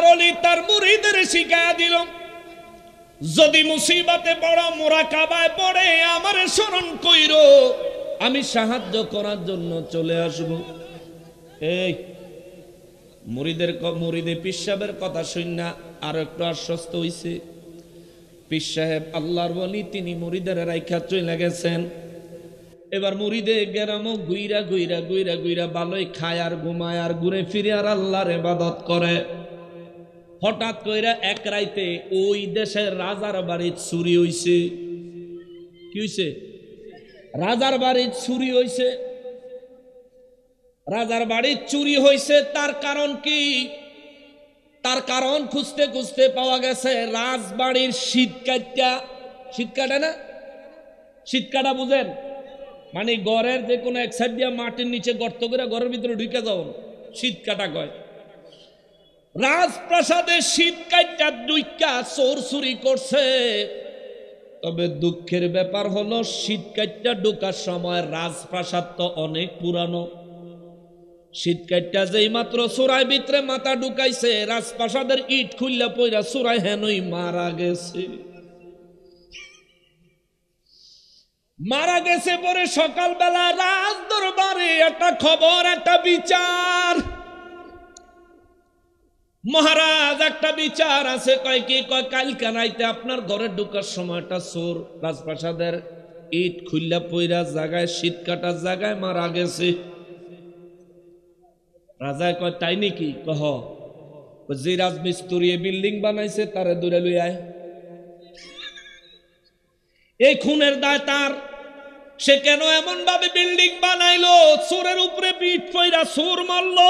আল্লাহর ওলি তার মুরিদের শিখায়া দিল, যদি মুসিবতে পড়ো মুরাকাবায় পড়ে আমারে স্মরণ কইরো, আমি সাহায্য করার জন্য চলে আসব। এই মুরিদে পীর সাহেবের কথা শুননা আর একটু আশ্বস্ত হইছে। পীর সাহেব আল্লাহর ওলি, তিনি মুরিদের রাইখা চলে গেছেন। এবার মুরিদে গেরাম গুইরা গুইরা গুইরা গুইরা ভালোই খায় আর ঘুমায় আর ঘুরে ফিরে আর আল্লাহর ইবাদত করে। হঠাৎ কইরা এক রাইতে ওই দেশের রাজার বাড়ির চুরি হইছে। কি হইছে? রাজার বাড়ির চুরি হইছে। রাজার বাড়ির চুরি হইছে, তার কারণ কি? তার কারণ খুঁজতে খুঁজতে পাওয়া গেছে রাজবাড়ির শীত কাটা না, শীত কাটা বুঝেন? মানে ঘরের যে কোনো এক সাইড দিয়ে মাটির নিচে গর্ত করে ঘরের ভিতরে ঢুকে যাও, শীত কাটা কয়। রাজপ্রাসাদে শীত কাটা দুইটা চোর চুরি করছে। তবে দুঃখের ব্যাপার হলো শীত কাটা ঢোকার সময় রাজপ্রাসাদ তো অনেক পুরানো। শীত কাটা যেই মাত্র চোরাই ভিতরে মাথা ঢুকাইছে, রাজপ্রাসাদের ইট খুললা পইরা চোরাই হেনই মারা গেছে। মারা গেছে পরে সকালবেলা রাজ দরবারে একটা খবর, একটা বিচার। মহারাজ, একটা বিচার আছে। কয় কি? কয় কালকে রাইতে আপনার ঘরে ঢোকার সময়টা চোর রাজপ্রাসাদের ইট খুললা পইরা জায়গায় শীত কাটার জায়গায় মারা গেছে। রাজায় কয় তাই নাকি? কহ যে রাজমিস্ত্রি বিল্ডিং বানাইছে তারে দূরে লই আয়। এই খুনের দায় তার। সে কেন এমন ভাবে বিল্ডিং বানাইলো? চোরের উপরে পিঠ পইরা চোর মারলো।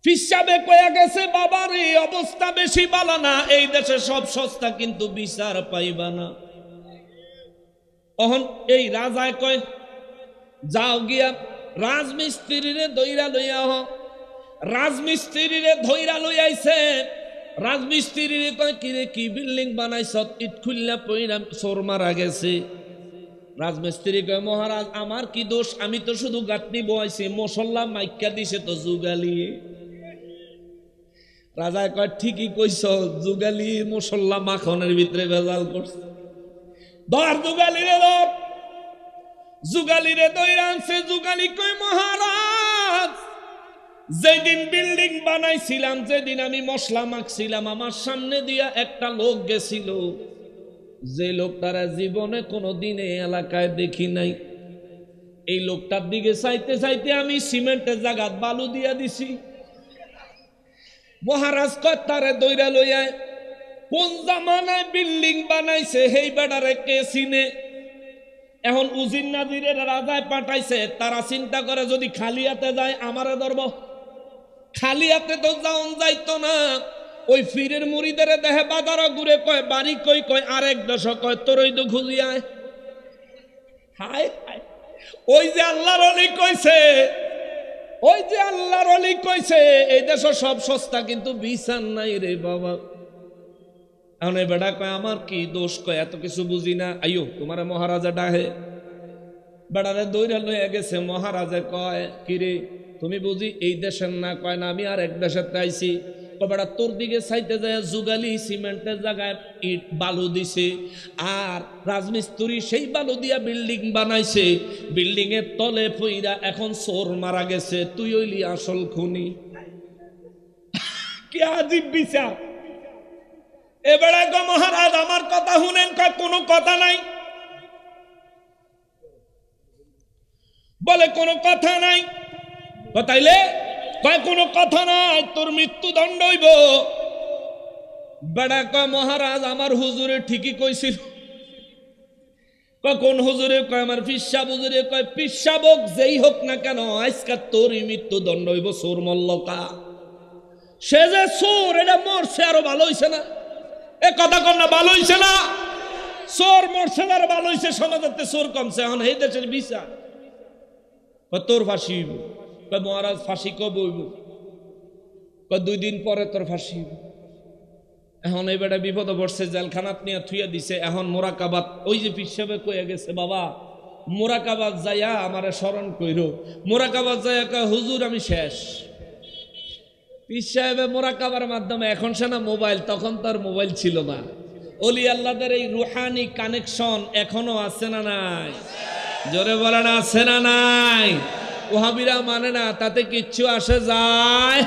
ফিসাবে কয়া গেছে, বাবার এই অবস্থা বেশি ভালো না, এই দেশে সব সস্তা কিন্তু বিচার পাইবা না। তখন এই রাজায় কয়, যাও গিয়া রাজমিস্ত্রিরে ধইরা লইয়া হ। রাজমিস্ত্রিরে ধইরা লইয়াইছে। রাজমিস্ত্রিরে কয়, কিরে কি বিল্ডিং বানাইছ? ইট খুললা পইরা চোর মারা গেছে। রাজমিস্ত্রি কয়, মহারাজ আমার কি দোষ? আমি তো শুধু গাঁথনি বয়াইছি, মশলা মাইকা দিছে তো যুগালি। রাজায় কয়, ঠিকই কইছ, যুগালি মশলা মাখনের ভিতরে ভেজাল করছে। ধর যুগালিরে, ধর। যুগালিরে দইরা আনছে। যুগালি কয়, মহারাজ যেদিন বিল্ডিং বানাইছিলাম, যেদিন আমি মশলা মাখছিলাম, আমার সামনে দিয়া একটা লোক গেছিল, যে লোকটারা জীবনে কোনো দিন এই এলাকায় দেখি নাই। এই লোকটার দিকে চাইতে চাইতে আমি সিমেন্টের জায়গাত বালু দিয়া দিছি। মহারাজ কয়, তারে দইরা লইয়ায়। কোন জামানায় বিল্ডিং বানাইছে সেই বেড়ারে কে চিনে? এখন উজির নাজিরের রাজায় পাঠাইছে, তারা চিন্তা করে যদি খালি হাতে যায় আমারে ধরব। খালি হাতে তো যাওন যাইতো না। ওই ফিরের মুড়িদের দেহে বাজার ঘুরে কয়, বাড়ি কই? কয় আরেক দেশ। কয় তোর ওই তো খুঁজিয়ায়। হায় হায়, ওই যে আল্লাহর ওলি কইছে, ওই যে আল্লাহর ওলি কইছে এই দেশ সব সস্তা কিন্তু বিচার নাই রে বাবা। এখন এই বেটা কয়, আমার কি দোষ? কয় এত কিছু বুঝি না। আইও তোমার মহারাজা ডাহে। বেড়ারে দৌড়া লইয়া গেছে। মহারাজা কয়, কিরে তুমি বুঝি এই দেশের না? কয় না, আমি আর এক দেশের আইছি। বেড়া তোর দিকে চাইতে যায় যুগালি সিমেন্টের জায়গায় ইট বালু দিছে, আর রাজমিস্ত্রি সেই বালু দিয়া বিল্ডিং বানাইছে। বিল্ডিং এর তলে পইরা এখন চোর মারা গেছে, তুই হইলি আসল খুনি। কি আজীব বিচার! এবারে গো মহারাজ আমার কথা শুনেন। কয় কোনো কথা নাই। বলে কোনো কথা নাই। তাইলে কয় কোনো কথা নাই, তোর মৃত্যুদণ্ড হইব। বেড়া কয়, মহারাজ আমার হুজুরে ঠিকই কইছিল। কোন হুজুরে? কয় আমার পিসা হুজুরে। কয় পিসাব হোক যেই হোক না কেন, আজকে তোরই মৃত্যুদণ্ড হইব। চোর মল্লকা, সে যে চোর এটা মরছে আরো ভালো হইছে না? এ কথা কন না, ভালো হইছে না? চোর মরছে আর ভালো হইছে, সমাজে চোর কমছে। এখন এই দেশের বিচার তোর ফাঁসি হইব। কয় মহারাজ ফাঁসি কবে হইব? কয় 2 দিন পরে তোর ফাঁসি হইব। এখন এই বেটা বিপদে পড়ছে, জেলখানাত নিয়ে থুইয়া দিছে। এখন মোরাকাবাদ, ওই যে পীর সাহেবে কইয়া গেছে, বাবা মোরাকাবাদ যাইয়া আমারে স্মরণ কইরো। মোরাকাবাদ যাইয়া কয়, হুজুর আমি শেষ। পীর সাহেবের মোরাকাবার মাধ্যমে, এখন সে না মোবাইল, তখন তার মোবাইল ছিল না। অলি আল্লাহদের এই রুহানি কানেকশন এখনো আছে না নাই? জোরে বলে না, আছে না নাই? ওহাবিরা মানে না, তাতে কিচ্ছু আসে যায়।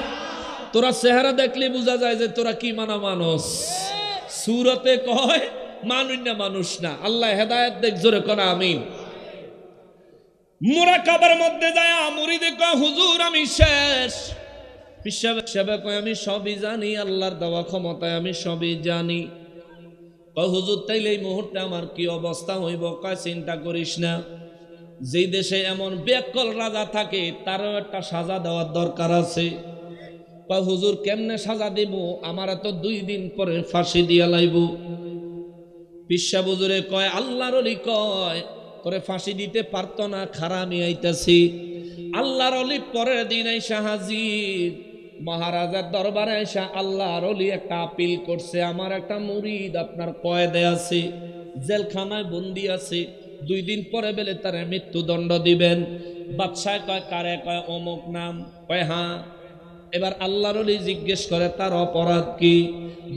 তোরা চেহারা দেখলে বোঝা যায় যে তোরা কি মানা মানুষ। সুরতে কয় মানুষ না, মানুষ না। আল্লাহ হেদায়েত দেখ, জোরে কোন আমিন। মুরাকাবার মধ্যে যায় মুরিদে কয় হুজুর আমি শেষ। পিসাবে কয় আমি সবই জানি, আল্লাহর দেওয়া ক্ষমতায় আমি সবই জানি। কয় হুজুর তাইলে এই মুহূর্তে আমার কি অবস্থা হইব? কয় চিন্তা করিস না, যেই দেশে এমন বেকল রাজা থাকে তারও একটা সাজা দেওয়ার দরকার আছে। কয় হুজুর কেমনে সাজা দিব? আমার তো 2 দিন পরে ফাঁসি দিয়া লাইব। পিসা হুজুরে কয় আল্লাহর ওলি কয় তোরে ফাঁসি দিতে পারতো না, খারামি আইতাছি। আল্লাহর ওলি পরের দিন আইসা হাজির মহারাজার দরবারে আইসা আল্লাহর ওলি একটা আপিল করছে, আমার একটা মুরিদ আপনার কয়েদে আছে, জেলখানায় বন্দি আছে, 2 দিন পরে বেলে তার মৃত্যুদণ্ড দিবেন। বাদশাহ কয় কারে? কয় অমুক নাম। কয় হ্যাঁ। এবার আল্লাহর ওলি জিজ্ঞেস করে তার অপরাধ কি?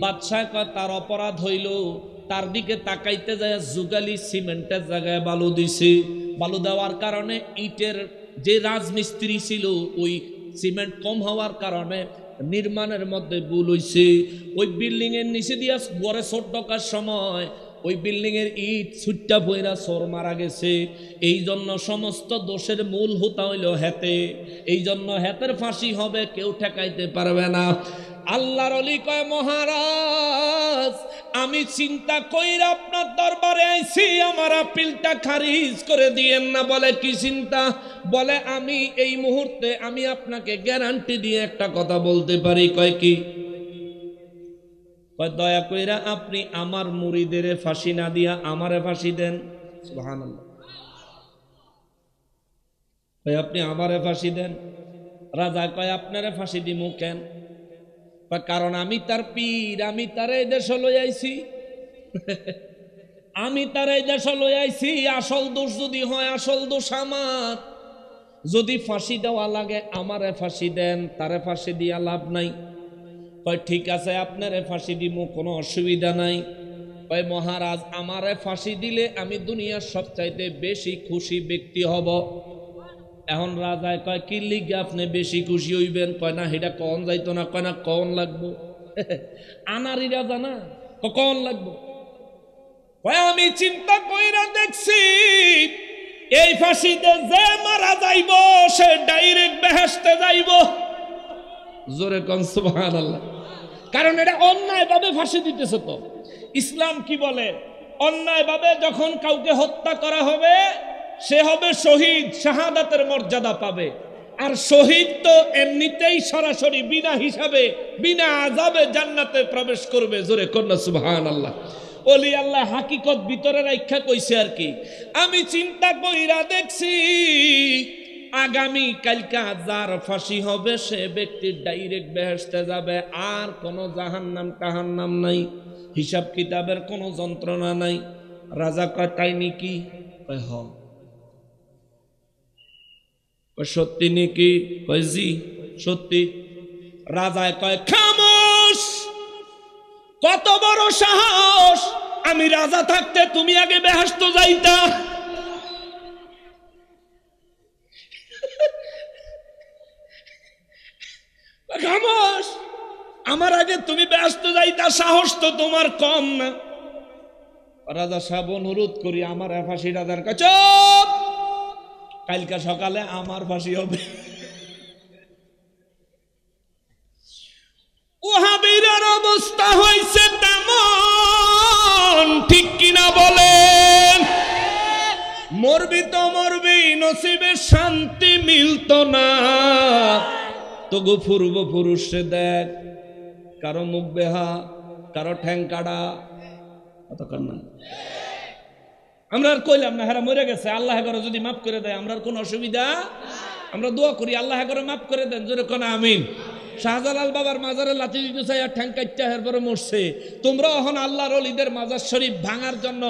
বাদশাহ কয় তার অপরাধ হইল তার দিকে তাকাইতে যায় যুগালি সিমেন্টের জায়গায় বালু দিছে। বালু দেওয়ার কারণে ইটের যে রাজমিস্ত্রি ছিল ওই সিমেন্ট কম হওয়ার কারণে নির্মাণের মধ্যে ভুল হইছে। ওই বিল্ডিং এর নিচে দিয়া গড়ে চোর ঢোকার সময় ওই বিল্ডিং এর ইট ছুট্টা পইরা চোর মারা গেছে। এই জন্য সমস্ত দোষের মূল হোতা হইল হেতে। এই জন্য হেতের ফাঁসি হবে, কেউ ঠেকাইতে পারবে না। আল্লাহর ওলি কয় মহারাজ আমি চিন্তা কইরা আপনার দরবারে আইছি, আমার আপিলটা খারিজ করে দিয়েন না। বলে কি চিন্তা? বলে আমি এই মুহূর্তে আমি আপনাকে গ্যারান্টি দিয়ে একটা কথা বলতে পারি। কয় কি? কয় দয়া কইরা আপনি আমার মুরিদের ফাঁসি না দিয়া আমারে ফাঁসি দেন। সুবহানাল্লাহ। কয় আপনি আমারে ফাঁসি দেন। রাজা কয় আপনারে ফাঁসি দিমু কেন? কারণ আমি তার পীর, আমি তার এই দেশ লই আইছি, আমি তার এই দেশ লই আইছি। আসল দোষ যদি হয় আসল দোষ আমার। যদি ফাঁসি দেওয়া লাগে আমারে ফাঁসি দেন, তারে ফাঁসি দিয়া লাভ নাই। কয় ঠিক আছে আপনারে ফাঁসি দিমু, কোনো অসুবিধা নাই। কয় মহারাজ আমারে ফাঁসি দিলে আমি দুনিয়ার সবচাইতে বেশি খুশি ব্যক্তি হব। এখন রাজায় কয় কি লিগে আপনি বেশি খুশি হইবেন? কয় না সেটা কন যাইতো না। কয় না কন লাগবো? আনারি রাজা না, কন লাগবো? কয় আমি চিন্তা কইরা দেখছি এই ফাঁসিতে যে মারা যাইব সে ডাইরেক্ট বেহেশতে যাইব। জোরে কন সুবহানাল্লাহ। কারণ এটা অন্যায় ভাবে ফাঁসি দিতেছে। তো ইসলাম কি বলে? অন্যায় ভাবে যখন কাউকে হত্যা করা হবে সে হবে শহীদ, শাহাদাতের মর্যাদা পাবে। আর শহীদ তো এমনিতেই সরাসরি বিনা হিসাবে বিনা আযাবে জান্নাতে প্রবেশ করবে। জোরে কন্যা সুবহানাল্লাহ। ওলি আল্লাহ হাকিকত ভিতরে রাখা কইছে আর কি। আমি চিন্তা কইরা দেখছি আগামী কালকা যার ফাঁসি হবে সে ব্যক্তি ডাইরেক্ট বেহেশতে যাবে, আর কোনো জাহান্নাম টাহান্নাম নাই, হিসাব কিতাবের কোনো যন্ত্রণা নাই। রাজা কয় তাই নাকি? কয় হ। সত্যি নাকি? কয় জি সত্যি। রাজায় কয় খামোশ, কত বড় সাহস! আমি রাজা থাকতে তুমি আগে বেহেশত যাইতা। খামোশ, আমার আগে তুমি বেহেশত যাইতা, সাহস তো তোমার কম না। রাজা সাহেব অনুরোধ করি আমার ফাঁসি। রাজার কাছে চুপ, কালকা সকালে আমার ফাঁসি হবে। ওহাবীরের অবস্থা হয়েছে তেমন, ঠিক কিনা বলেন? মরবি তো মরবি, নসিবে শান্তি মিলত না। তবু পূর্বপুরুষে দেখ, কারো মুখ বেহা, কারো ঠ্যাং কাটা, না। আমরা আর কইলাম না হেরা মরে গেছে, আল্লাহ করে যদি মাফ করে দেয় আমরা কোনো অসুবিধা। আমরা দোয়া করি আল্লাহ করে মাফ করে দেন। জোরে কোন আমিন। শাহজালাল বাবার মাজারে লাথি দিতে চাই আর ঠ্যাং কাটটা এরপরে মরছে। তোমরা এখন আল্লাহর ওলিদের মাজার শরীফ ভাঙার জন্য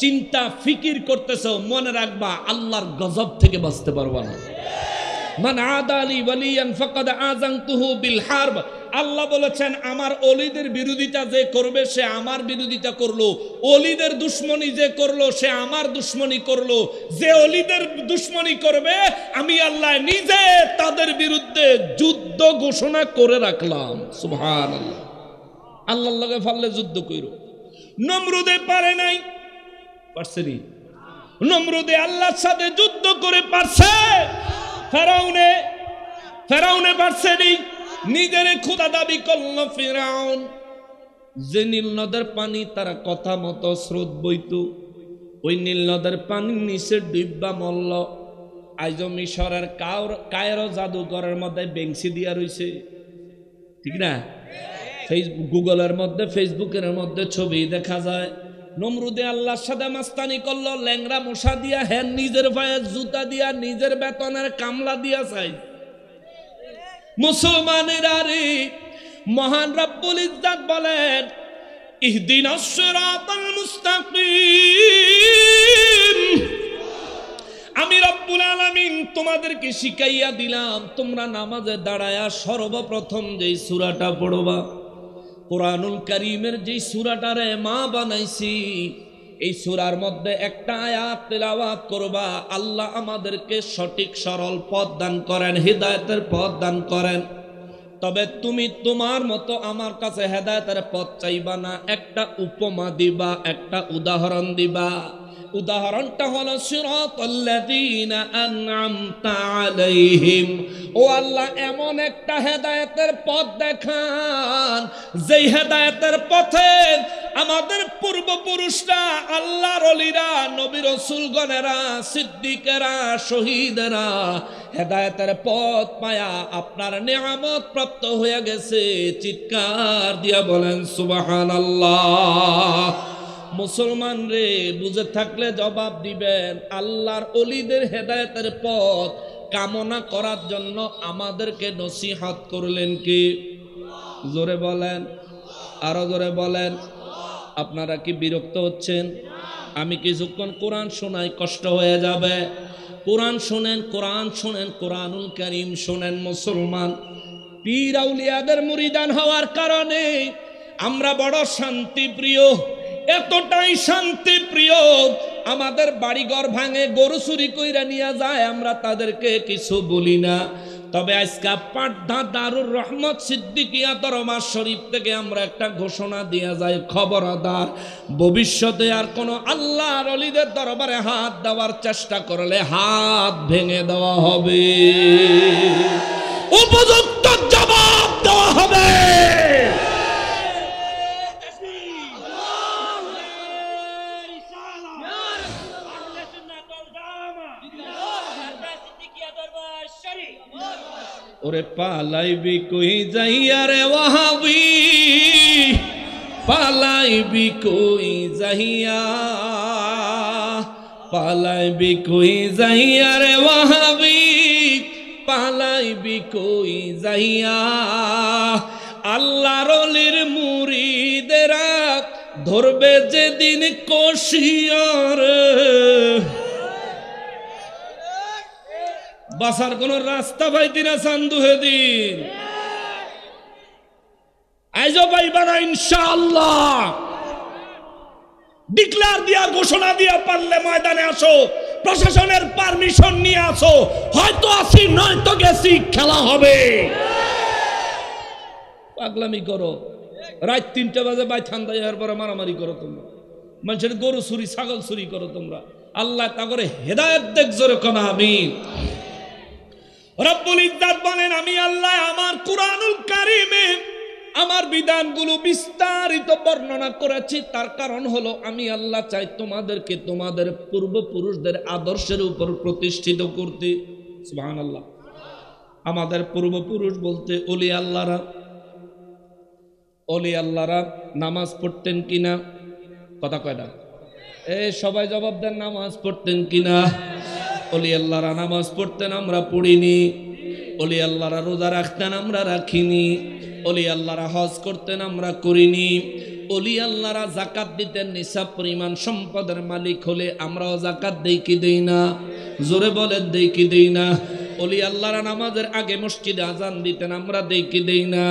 চিন্তা ফিকির করতেছো, মনে রাখবা আল্লাহর গজব থেকে বাঁচতে পারবা না। মান আদালি ওয়ালিয়ান ফাকাদ আযানতুহু বিল হারব। আল্লাহ বলেছেন আমার অলিদের বিরোধিতা যে করবে সে আমার বিরোধিতা করলো, অলিদের দুশ্মনী যে করলো সে আমার দুশ্মনী করলো, যে অলিদের দুশ্মনী করবে আমি আল্লাহ নিজে তাদের বিরুদ্ধে যুদ্ধ ঘোষণা করে রাখলাম। সুবহানাল্লাহ। আল্লাহর লগে ফাললে যুদ্ধ কইরো। নমরুদে পারে নাই, পারছে নি? নমরুদে আল্লাহর সাথে যুদ্ধ করে পারছে, ফেরাউনে পারছে নি? নিজের খোদা দাবি করল ফিরাউন। যে নীল নদের পানি তারা কথা মতো স্রোত বইত, ওই নীল নদের পানির নিচে ডুববা মল্ল। আইজ মিশরের কায়রো জাদুঘরের মধ্যে বেংসি দিয়া রইছে, ঠিক না? গুগলের মধ্যে ফেসবুকের মধ্যে ছবি দেখা যায়। নমরুদে আল্লাহর সাথে মাস্তানি করলো, ল্যাংরা মশা দিয়া, হ্যাঁ নিজের পায়ে জুতা দিয়া, নিজের বেতনের কামলা দিয়া চাই। মুসলমানের আরে মহান রব্বুল ইজ্জত বলেন ইহদিনাস সিরাতাল মুস্তাকিম। আমি রব্বুল আলামিন তোমাদেরকে শিখাইয়া দিলাম, তোমরা নামাজে দাঁড়ায়া সর্বপ্রথম যেই সূরাটা পড়বা, কোরআনুল কারীমের যেই সূরাটারে মা বানাইছি, এই সূরার মধ্যে একটা আয়াত তেলাওয়াত করবা। আল্লাহ আমাদেরকে সঠিক সরল পথ দান করেন, হিদায়াতের পথ দান করেন। তবে তুমি তোমার মতো আমার কাছে হেদায়েতের পথ চাইবা না, একটা উপমা দিবা, একটা উদাহরণ দিবা। উদাহরণটা হলো সিরাতাল্লাযীনা আন'আমতা আলাইহিম। ও আল্লাহ এমন একটা হেদায়েতের পথ দেখান যেই হেদায়েতের পথে আমাদের পূর্বপুরুষরা, আল্লাহর ওলিরা, নবী রাসূলগণেরা, সিদ্দিকেরা, শহীদেরা হেদায়েতের পথ পায়া আপনার নিয়ামত প্রাপ্ত হয়ে গেছে। চিৎকার দিয়া বলেন সুবহানাল্লাহ। মুসলমান রে, বুঝে থাকলে জবাব দিবেন। আল্লাহর ওলিদের হেদায়েতের পথ কামনা করার জন্য আমাদেরকে নসিহত করলেন কি? জোরে বলেন, আরো জোরে বলেন। আপনারা কি বিরক্ত হচ্ছেন? আমি কিছুক্ষণ কোরআন শোনাই, কষ্ট হয়ে যাবে। কোরআন শোনেন, কোরআন শোনেন, কোরআনুল কারীম শোনেন। মুসলমান পীর আউলিয়াদের মুরিদান হওয়ার কারণে আমরা বড় শান্তি প্রিয়, এতটাই শান্তি প্রিয় আমাদের বাড়িঘর ভাঙে, গরু চুরি কইরা নিয়ে যায়, আমরা তাদেরকে কিছু বলি না। তবে আজকে পাটনা দারুর রহমত সিদ্দিকিয়া দরবার শরীফ থেকে আমরা একটা ঘোষণা দিয়া যায়, খবরদার ভবিষ্যতে আর কোন আল্লাহর ওলিদের দরবারে হাত দেওয়ার চেষ্টা করলে হাত ভেঙে দেওয়া হবে, উপযুক্ত জবাব দেওয়া হবে। ওরে পালাইবি কই যাইয়া রে ওয়াহাবি, পালাইবি কই যাইয়া, পালাইবি কই যাইয়া রে ওয়াহাবি, পালাইবি কই যাইয়া। আল্লাহর ওলির মুরিদেরা ধরবে যেদিন কষিয়ার, বাসার কোন রাস্তা পাইতি না চান্দু হেদিন আইজো পাইবা না ইনশাআল্লাহ। ডিক্লার দিয়া, ঘোষণা দিয়া পারলে ময়দানে আসো, প্রশাসনের পারমিশন নিয়ে আসো, হয়তো আসি নয়তো গেছি, খেলা হবে। পাগলামি করো, রাত 3টা বাজে বাই ঠান্ডা যাওয়ার পরে মারামারি করো তোমরা, মানুষের গরু চুরি, ছাগল চুরি করো তোমরা। আল্লাহ তা করে হেদায়েত দেখ, জোরে কোন আমিন। রব্বুল ইজ্জত বলেন আমি আল্লাহ আমার কুরআনুল কারীমে আমার বিধানগুলো বিস্তারিত বর্ণনা করেছি। তার কারণ হলো আমি আল্লাহ চাই তোমাদেরকে তোমাদের পূর্বপুরুষদের আদর্শের উপর প্রতিষ্ঠিত করতে। সুবহানাল্লাহ। আমাদের পূর্বপুরুষ বলতে ওলি আল্লাহরা নামাজ পড়তেন কিনা? কথা কয়টা? সবাই জবাব দেন, নামাজ পড়তেন কিনা? ওলি আল্লাহরা নামাজ পড়তেন, আমরা পড়িনি। ওলি আল্লাহরা রোজা রাখতেন, আমরা রাখিনি। ওলি আল্লাহরা হজ করতেন, আমরা করিনি। ওলি আল্লাহরা যাকাত দিতেন, নিসাব পরিমাণ সম্পদের মালিক হলে আমরাও যাকাত দেই কি দেই না? জোরে বলেন দেই কি দেই না? অলি আল্লাহরা নামাজের আগে মসজিদে আজান দিতেন, আমরা দেই কি দেই না?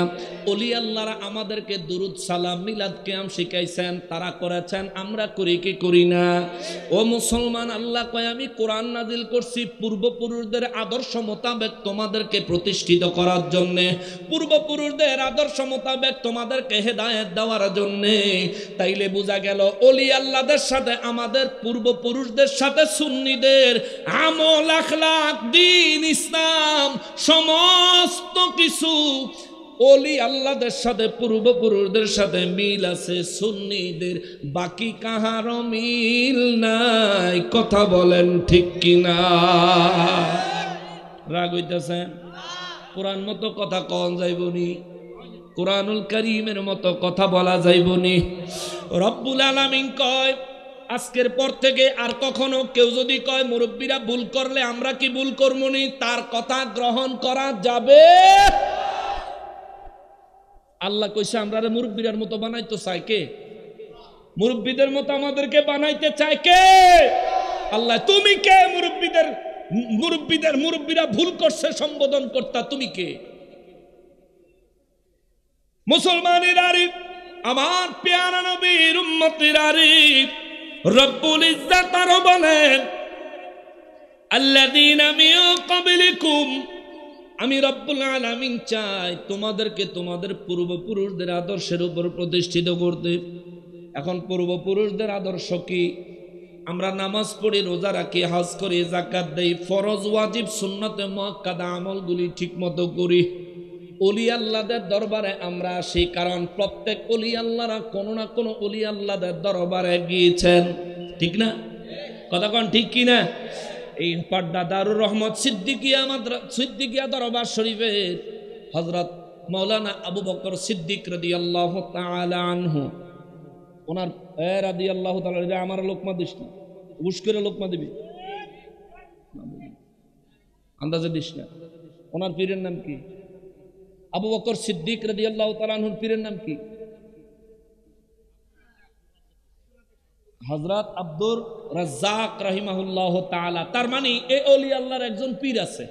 অলি আল্লাহরা আমাদেরকে দুরুদ সালাম মিলাদ কিয়াম শিখাইছেন, তারা করেছেন, আমরা করি কি করি না? ও মুসলমান, আল্লাহ কয় আমি কোরআন নাজিল করছি পূর্বপুরুষদের আদর্শ মোতাবেক তোমাদেরকে প্রতিষ্ঠিত করার জন্য, পূর্বপুরুষদের আদর্শ মোতাবেক তোমাদেরকে হেদায়েত দেওয়ার জন্য। তাইলে বোঝা গেল অলি আল্লাহদের সাথে আমাদের পূর্বপুরুষদের সাথে সুন্নিদের আমল, আখলাক, দ্বীন, ইসলাম সমস্ত কিছু অলি আল্লাহদের সাথে পূর্বপুরুষদের সাথে মিল আছে, সুন্নিদের বাকি কাহারও মিল নাই। কথা বলেন ঠিক কিনা? রাগ হইতেছে? কোরআন মতো কথা কন যাইবনি, কোরআনুল কারীমের মতো কথা বলা যাইবনি। রব্বুল আলামিন কয় আজকের পর থেকে আর কখনো কেউ যদি কয় মুরব্বীরা ভুল করলে আমরা কি ভুল করবনি, তার কথা গ্রহণ করা যাবে। আল্লাহ কইছে আমরা মুরব্বীদের মতো বানাইতে চাই কে? মুরব্বীদের মতো আমাদেরকে বানাইতে চায় কে? আল্লাহ। তুমি কে মুরব্বীরা ভুল করছে সম্বোধন করতা? তুমি কে? মুসলমানের আরিফ, আমার প্যারা নবীর উম্মতের আরিফ, রব্বুল ইজ্জাত আরো বলেন আল্লাযীনা মিন ক্বাবলিকুম, আমি রব্বুল আলামিন চাই তোমাদেরকে তোমাদের পূর্বপুরুষদের আদর্শের উপর প্রতিষ্ঠিত করতে। এখন পূর্বপুরুষদের আদর্শ কি? আমরা নামাজ পড়ি, রোজা রাখি, হজ করি, যাকাত দেই, ফরজ ওয়াজিব সুন্নতে মুআক্কাদা আমলগুলি ঠিকমতো করি। অলি আল্লাহদের দরবারে আমরা আসি, কারণ প্রত্যেক অলি আল্লাহরা কোনো না কোনো অলি আল্লাহদের দরবারে গিয়েছেন, ঠিক না? কথা কোন ঠিক কি না? এই পাড্ডা দারুর রহমত সিদ্দিকিয়া দরবার শরীফের হযরত মাওলানা আবু বকর সিদ্দিক রাদিয়াল্লাহু তাআলা আনহু, ওনার রাদিয়াল্লাহু তাআলা, আমার লোকমা দিস না, উস করে লোকমা দিবি, আন্দাজে দিস না। ওনার পীরের নাম কি? আবু বকর সিদ্দিক রাদিয়াল্লাহু তাআলা আনহুর পীরের নাম কি? হযরত আব্দুর রাজ্জাক রাহিমাহুল্লাহ তাআলা। তার মানে এই ওলি আল্লাহর একজন পীর আছে,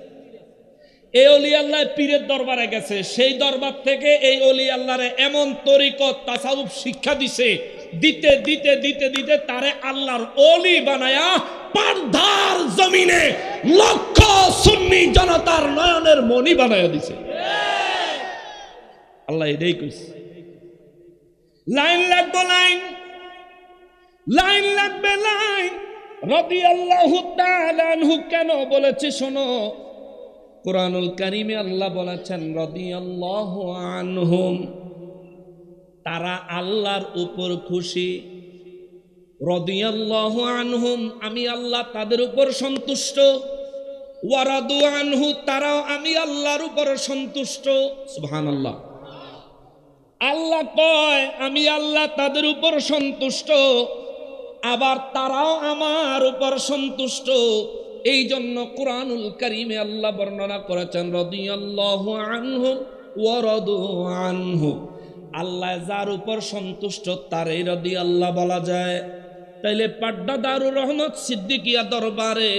এই ওলি আল্লাহ পীরের দরবারে গেছে, সেই দরবার থেকে এই ওলি আল্লাহরে এমন তরিকত তাসাউফ শিক্ষা দিছে, দিতে দিতে দিতে দিতে তারে আল্লাহর ওলি বানায়া পারধার জমিনে লক্ষ সুন্নি জনতার নয়নের মণি বানায়া দিছে। আল্লাহ এটাই কইছে। লাইন লাগবে লাইন, লাইন লাগবে লাইন। রাদিয়াল্লাহু তাআলা আনহু কেন বলেছে শোনো, কুরআনুল কারীমে আল্লাহ বলেছেন রাদিয়াল্লাহু আনহুম, তারা আল্লাহর উপর খুশি। রাদিয়াল্লাহু আনহুম, আমি আল্লাহ তাদের উপর সন্তুষ্ট। ওয়ারাদু আনহু, তারাও আমি আল্লাহর উপর সন্তুষ্ট। সুবহানাল্লাহ। আল্লাহ কয় আমি আল্লাহ তাদের উপর সন্তুষ্ট, আবার তারাও আমার উপর সন্তুষ্ট। এই জন্য কুরআনুল কারীমে আল্লাহ বর্ণনা করেছেন রাদিয়াল্লাহু আনহুম ওয়া রাদু আনহু, আল্লাহ যার উপর সন্তুষ্ট তারই রাদিয়াল্লাহ বলা যায়। তাইলে পাড্ডা দারুর রহমত সিদ্দিকিয়া দরবারে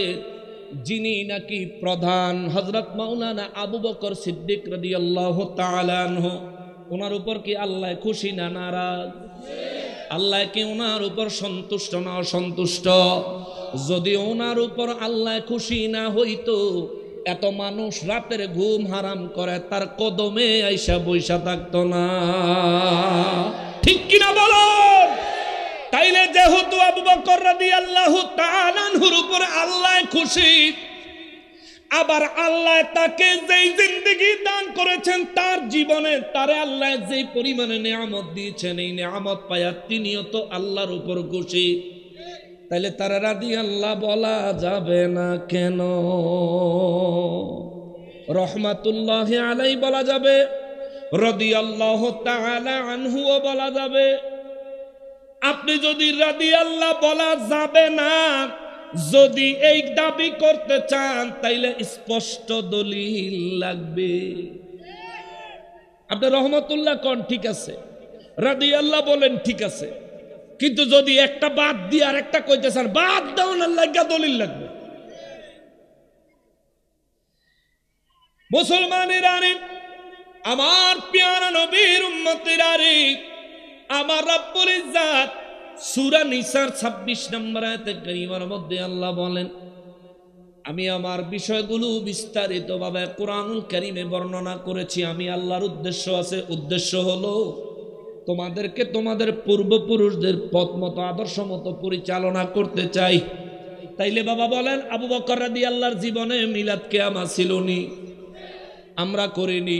যিনি নাকি প্রধান হযরত মাওলানা আবু বকর সিদ্দিক রাদিয়াল্লাহু তাআলা আনহু, ওনার উপর কি আল্লাহ খুশি না নারাজ? আল্লাহ কি ওনার উপর সন্তুষ্ট না অসন্তুষ্ট? যদি ওনার উপর আল্লাহ খুশি না হইতো, এত মানুষ রাতের ঘুম হারাম করে তার কদমে আইসা বইসা থাকতো না, ঠিক কিনা বলুন? তাইলে যেহেতু আবু বকর রাদিয়াল্লাহু তাআলা আনহুর উপর আল্লাহ খুশি, আবার আল্লাহ তাকে যেই জিন্দেগি দান করেছেন, তার জীবনে তারে আল্লাহ যেই পরিমাণে নিয়ামত দিয়েছেন, এই নিয়ামত পায়া তিনিও তো আল্লাহর উপর খুশি। তাইলে তারা রাদিয়াল্লাহ বলা যাবে না কেন? রহমাতুল্লাহি আলাইহি বলা যাবে, রাদিয়াল্লাহু তাআলা আনহুও বলা যাবে। আপনি যদি রাদিয়াল্লাহ বলা যাবে না যদি এই দাবি করতে চান, তাইলে স্পষ্ট দলিল লাগবে। আপনি রহমতুল্লাহ কোন ঠিক আছে, রাদিয়াল্লাহ বলেন ঠিক আছে, কিন্তু যদি একটা বাদ দিয়ে আর একটা কইতে চান, বাদ দেওয়ার লাগা দলিল লাগবে। মুসলমানেরা রে, আমার প্যারা নবীর উম্মতেরা রে, আমার রব্বুল ইজ্জত সূরা নিসার 26 নম্বর আয়াতে কারিমার মধ্যে আল্লাহ বলেন, আমি আমার বিষয়গুলো বিস্তারিতভাবে কোরআনুল কারীমে বর্ণনা করেছি। আমি আল্লাহর উদ্দেশ্য আছে, উদ্দেশ্য হলো তোমাদেরকে তোমাদের পূর্বপুরুষদের পথ মতো আদর্শ মতো পরিচালনা করতে চাই। তাইলে বাবা বলেন, আবু বকর রাদিয়াল্লাহর জীবনে মিলাদ কিয়ামা ছিলনি, আমরা করিনি।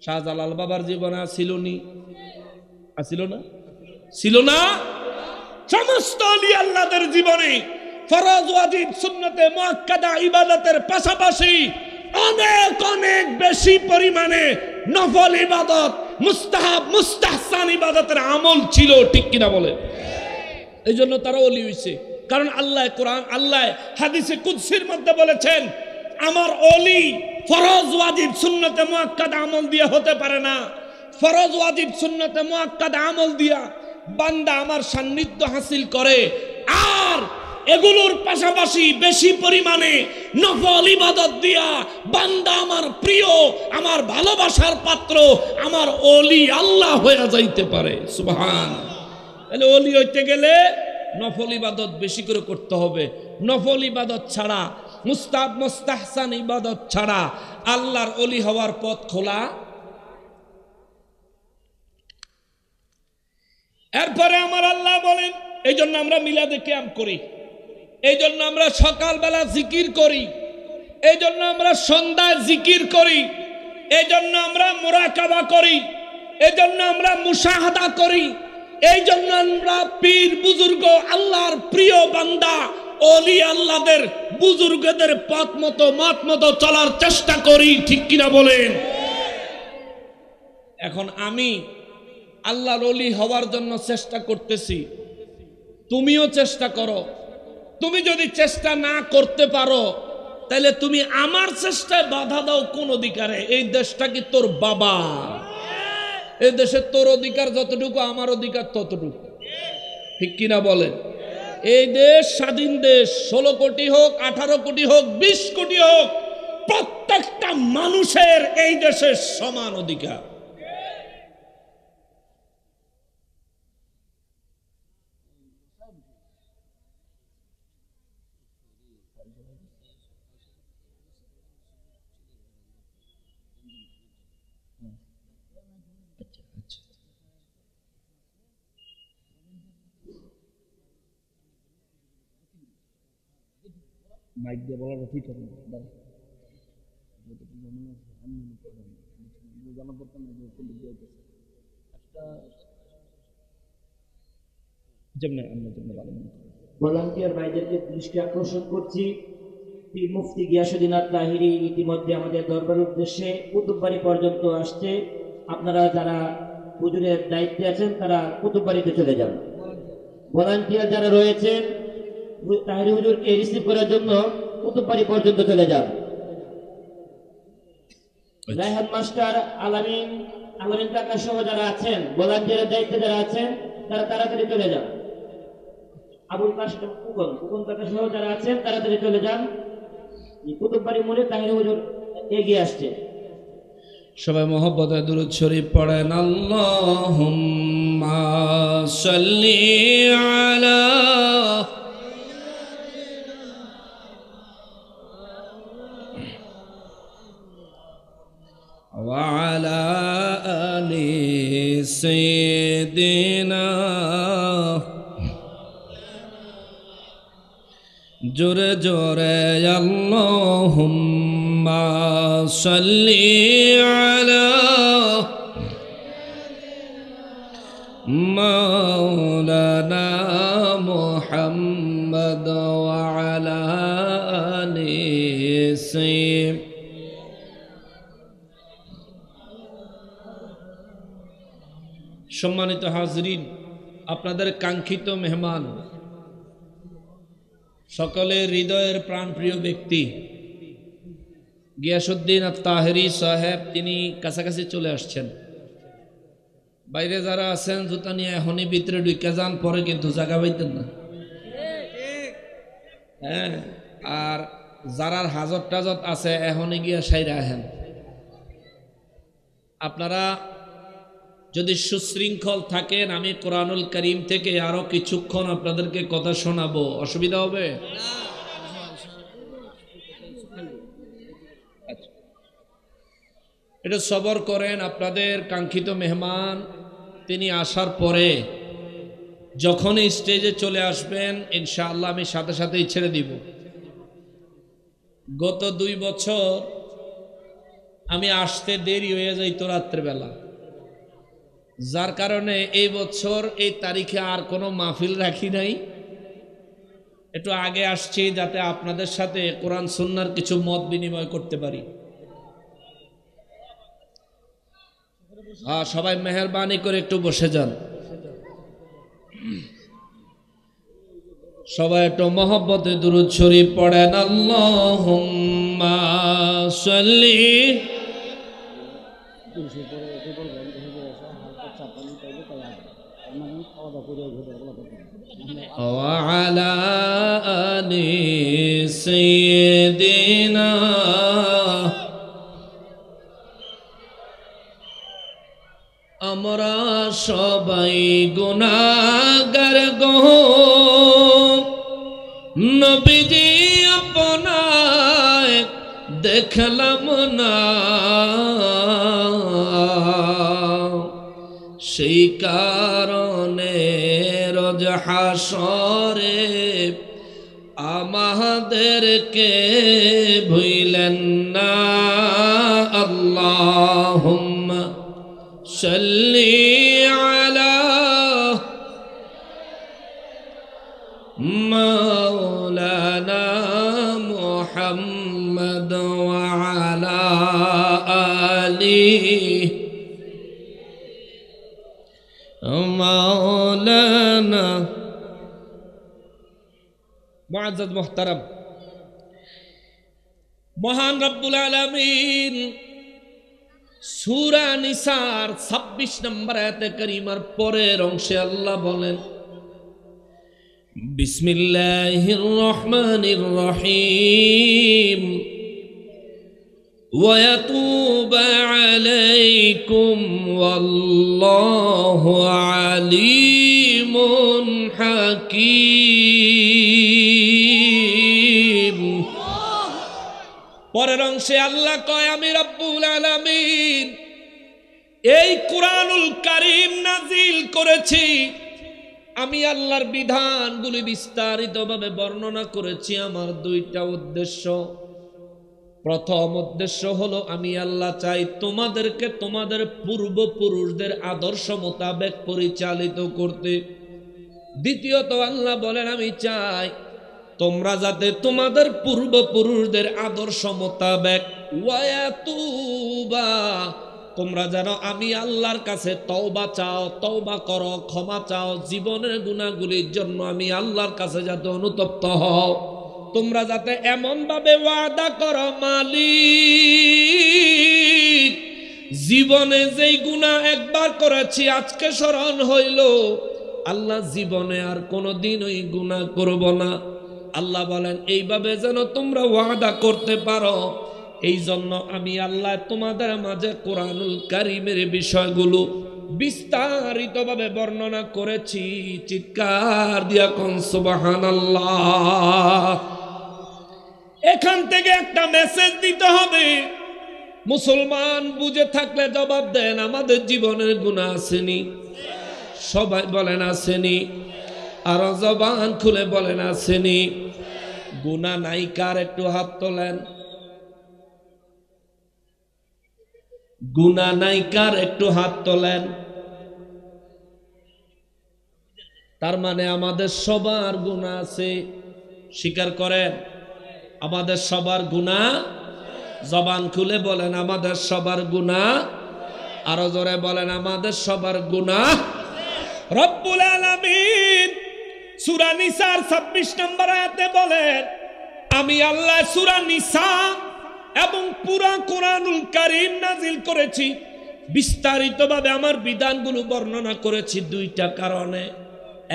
শাহজালাল বাবার জীবনে ছিলনি, ছিল না? ছিল না? সমস্ত আলী আল্লাহদের জীবনে ফরজ ওয়াজিব সুন্নতে মুআক্কাদা ইবাদতের পাশাপাশি অনেক অনেক বেশি পরিমাণে নফল ইবাদত, মুস্তাহাব মুস্তাহসান ইবাদতের আমল ছিল, ঠিক কিনা বলে? এই জন্য তারা ওলি হইছে। কারণ আল্লাহ কোরআন, আল্লাহ হাদিসে কুদসির মধ্যে বলেছেন, আমার ওলি ফরজ ওয়াজিব সুন্নতে মুআক্কাদা আমল দিয়ে হতে পারে না। ফরজ ওয়াজিব সুন্নতে মুআক্কাদা আমল দিয়া বান্দা আমার সান্নিধ্য হাসিল করে, আর এগুলোর পাশাপাশি বেশি পরিমাণে নফল ইবাদত দিয়া বান্দা আমার প্রিয়, আমার ভালোবাসার পাত্র, আমার ওলি আল্লাহ হয়ে যাইতে পারে। সুবহান। তাহলে ওলি হইতে গেলে নফল ইবাদত বেশি করে করতে হবে। নফল ইবাদত ছাড়া, মুস্তাহাব মুস্তাহসান ইবাদত ছাড়া আল্লাহর ওলি হওয়ার পথ খোলা। এরপরে আমার আল্লাহ বলেন, এই জন্য আমরা মিলাদে কিয়াম করি, এই জন্য আমরা সকালবেলা জিকির করি, এই জন্য আমরা সন্ধ্যায় জিকির করি, এই জন্য আমরা মুরাকাবা করি, এই জন্য আমরা মুশাহাদা করি, এই জন্য আমরা পীর বুজুর্গ আল্লাহর প্রিয় বান্দা ওলি আল্লাহদের বুজুর্গদের পথ মতো মত মতো চলার চেষ্টা করি, ঠিক কিনা বলেন? এখন আমি আল্লাহর ওলি হওয়ার জন্য চেষ্টা করতেছি, তুমিও চেষ্টা করো। তুমি যদি চেষ্টা না করতে পারো, তাহলে তুমি আমার চেষ্টায় বাধা দাও কোন অধিকারে? এই দেশটা কি তোর বাবা? এই দেশে তোর অধিকার যতটুকু, আমার অধিকার ততটুকু, ঠিক কিনা বলেন? এই দেশ স্বাধীন দেশ, 16 কোটি হোক, 18 কোটি হোক, 20 কোটি হোক, প্রত্যেকটা মানুষের এই দেশের সমান অধিকার। মাইক দিয়ে বলাটা ঠিক হবে না। ভলান্টিয়ার ভাইদেরকে দৃষ্টি আকর্ষণ করছি, পীর মুফতি গিয়াসউদ্দিন আত-তাহিরি ইতিমধ্যে আমাদের দরবারের উদ্দেশ্যে কুতুববাড়ি পর্যন্ত আসছে। আপনারা যারা হুজুরের দায়িত্বে আছেন তারা কুতুববাড়িতে চলে যান। ভলান্টিয়ার যারা রয়েছেন তাহিরি হুজুরকে রিসিভ করার জন্য কুতুববাড়ি পর্যন্ত চলে যান। রায়হান মাস্টার, আলামিন কাকা সহ যারা আছেন, ভলান্টিয়ারের দায়িত্বে যারা আছেন তারা তাড়াতাড়ি চলে যান। আবুল কাশেম কুকন কাকা সহ যারা আছেন তাড়াতাড়ি চলে যান। কুতুববাড়ি মোড়ে তাহিরি হুজুর এগিয়ে আসছে। সবাই মহব্বতে দুরূদ শরীফ পড়েন। আল্লাহুম্মা সাল্লি আলা ওয়া আলা আলি সাইয়্যিদিনা। জোরে জোরে আল্লাহুম্মা সাল্লি আলা মাওলানা মুহাম্মদ ওয়া আলা আলি সাইয়্যিদিনা। সম্মানিত হাজরিন, আপনাদের কাঙ্ক্ষিত মেহমান, সকলের হৃদয়ের প্রাণপ্রিয় ব্যক্তি গিয়াসউদ্দিন আত-তাহিরি সাহেব, তিনি কাছাকাছি চলে আসছেন। বাইরে যারা আছেন জুতা নিয়ে এখনই ভিতরে ঢুকে যান, পরে কিন্তু জায়গা পাইতেন না। হ্যাঁ, আর যারার হাজত টাজত আছে এখনই গিয়া সাইরা আহেন। আপনারা যদি সুশৃঙ্খল থাকেন আমি কোরআনুল কারীম থেকে আরো কিছুক্ষণ আপনাদেরকে কথা শোনাবো, অসুবিধা হবে? এটা সবর করেন। আপনাদের কাঙ্ক্ষিত মেহমান তিনি আসার পরে যখনই স্টেজে চলে আসবেন ইনশাআল্লাহ আমি সাথে সাথেই ছেড়ে দিব। গত 2 বছর আমি আসতে দেরি হয়ে যাইত রাত্রেবেলা, যার কারণে এই বছর এই তারিখে আর কোনো মাহফিল রাখি নাই, একটু আগে আসছি যাতে আপনাদের সাথে কোরআন সুন্নাহর কিছু মত বিনিময় করতে পারি। সবাই মেহেরবানি করে একটু বসে যান। সবাই একটু মহব্বতে দুরূদ শরীফ পড়েন। আল্লাহুম্মা সাল্লি ওয়া আলা আলি সাইয়্যিদিনা আমরা সবাই গুনাহগার গো, নবীজি আপনায় দেখলাম না, সেই কারণে রোজ হাসরে আমাদেরকে ভুলেন না। আল্লাহুম্মা সাল্লি আলা মাওলানা মুহাম্মদ ওয়া আলা আলিহি মাওলানা। মুআজ্জাজ মুহতারাম, মহান রব্বুল আলামিন সূরা নিসার 26 নম্বর আয়াতে কারিমার পরের অংশে আল্লাহ বলেন, বিসমিল্লাহির রহমানির রহিম ওয়া ইয়াতুবা আলাইকুম ওয়াল্লাহু আলিমুন হাকীম। পরের অংশে আল্লাহ কয়, আমি রব্বুল আলামিন এই কুরআনুল কারীম নাজিল করেছি, আমি আল্লাহর বিধানগুলি বিস্তারিতভাবে বর্ণনা করেছি আমার 2টা উদ্দেশ্য। প্রথম উদ্দেশ্য হলো আমি আল্লাহ চাই তোমাদেরকে তোমাদের পূর্বপুরুষদের আদর্শ মোতাবেক পরিচালিত করতে। দ্বিতীয়ত আল্লাহ বলেন আমি চাই তোমরা যাতে তোমাদের পূর্বপুরুষদের আদর্শ মোতাবেক ওয়াতুবা, তোমরা যেন আমি আল্লাহর কাছে তওবা চাও, তওবা করো, ক্ষমা চাও, জীবনের গুনাহগুলির জন্য আমি আল্লাহর কাছে যাতে অনুতপ্ত হও। তোমরা যাতে এমন ভাবে ওয়াদা করো, মালিক জীবনে যেই গুনাহ একবার করেছি আজকে স্মরণ হইল, আল্লাহ জীবনে আর কোনোদিন ওই গুনাহ করব না। আল্লাহ বলেন এইভাবে যেন তোমরা ওয়াদা করতে পারো, এই জন্য আমি আল্লাহ তোমাদের মাঝে কোরআনুল কারীমের বিষয়গুলো বিস্তারিতভাবে বর্ণনা করেছি। চিৎকার দিয়া কোন সুবহানাল্লাহ। এখান থেকে একটা মেসেজ দিতে হবে, মুসলমান বুঝে থাকলে জবাব দেন, আমাদের জীবনের গুনাহ আসেনি? সবাই বলেন আসেনি? আর জবান খুলে বলেন আসেনি? গুনাহ নাই কার? একটু হাত তোলেন। গুনাহ নাই কার? একটু হাত তোলেন। তার মানে আমাদের সবার গুনাহ আছে, স্বীকার করেন? আমাদের সবার গুনাহ, জবান খুলে বলেন আমাদের সবার গুনাহ, আরো জোরে বলেন আমাদের সবার গুনাহ। রব্বুল আলামিন সূরা নিসার 26 নম্বর আয়াতে বলেন, আমি আল্লাহ সূরা নিসা এবং পুরা কোরআনুল কারীম নাজিল করেছি, বিস্তারিতভাবে আমার বিধানগুলো বর্ণনা করেছি 2টা কারণে।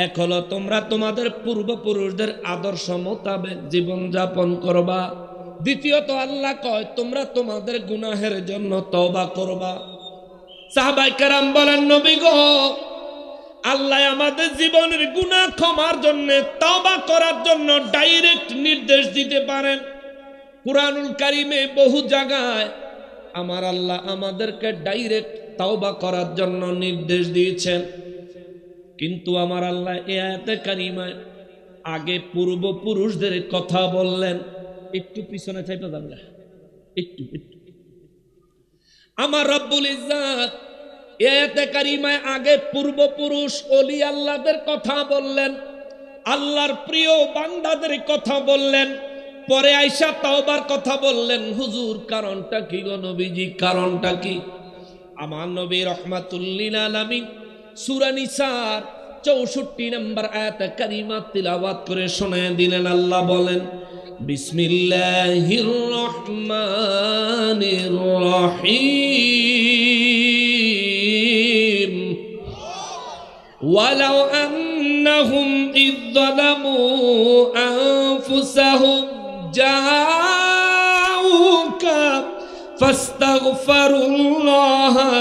এক হলো তোমরা তোমাদের পূর্বপুরুষদের আদর্শ মোতাবেক জীবন যাপন করবা, দ্বিতীয়ত আল্লাহ কয় তোমরা তোমাদের গুনাহের জন্য তওবা করবা। সাহাবায়ে কেরাম বলেন নবী গো, আল্লাহ আমাদের জীবনের গুনাহ ক্ষমার জন্য তওবা করার জন্য ডাইরেক্ট নির্দেশ দিতে পারেন। কুরআনুল কারীমে বহু জায়গায় আমার আল্লাহ আমাদেরকে ডাইরেক্ট তওবা করার জন্য নির্দেশ দিয়েছেন, কিন্তু আমার আল্লাহ এই আয়াতে কারিমায় আগে পূর্বপুরুষদের কথা বললেন। একটু পিছনে চাইতে যান না, একটু আমার রব্বুল ইজ্জত এই আয়াতে কারিমায় আগে পূর্বপুরুষ ওলি আল্লাহদের কথা বললেন, আল্লাহর প্রিয় বান্দাদের কথা বললেন, পরে আয়েশা তওবার কথা বললেন। হুজুর কারণটা কি গো নবীজি, কারণটা কি? আমার নবী রাহমাতুল লিল আলামিন সূরা নিসার 64 নম্বর আয়াত কারিমা তিলাওয়াত করে শোনায় দিলেন। আল্লাহ বলেন বিসমিল্লাহির রহমানির রহিম ওয়ালাউ আন্নাহুম ইয যালামু আনফুসাহুম জাউকা ফাস্তাগফিরুল্লাহা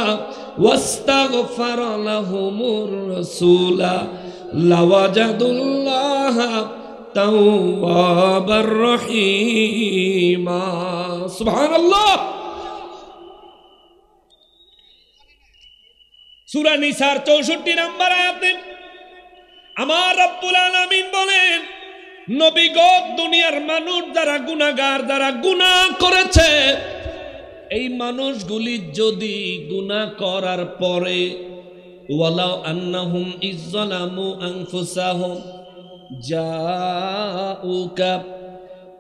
واستغفر لهم الرسول لوجدوا الله توابا رحيما سبحان الله। সূরা নিসার 64 নম্বর আয়াতে আমার রব্বুল আলামিন বলেন নবী গো, দুনিয়ার মানুষ যারা গুনাহগার, যারা গুনাহ করেছে, এই মানুষগুলি যদি গুনাহ করার পরে ওয়ালাউ আন্নাহুম ইযলামু আনফুসাহুম জাউকা,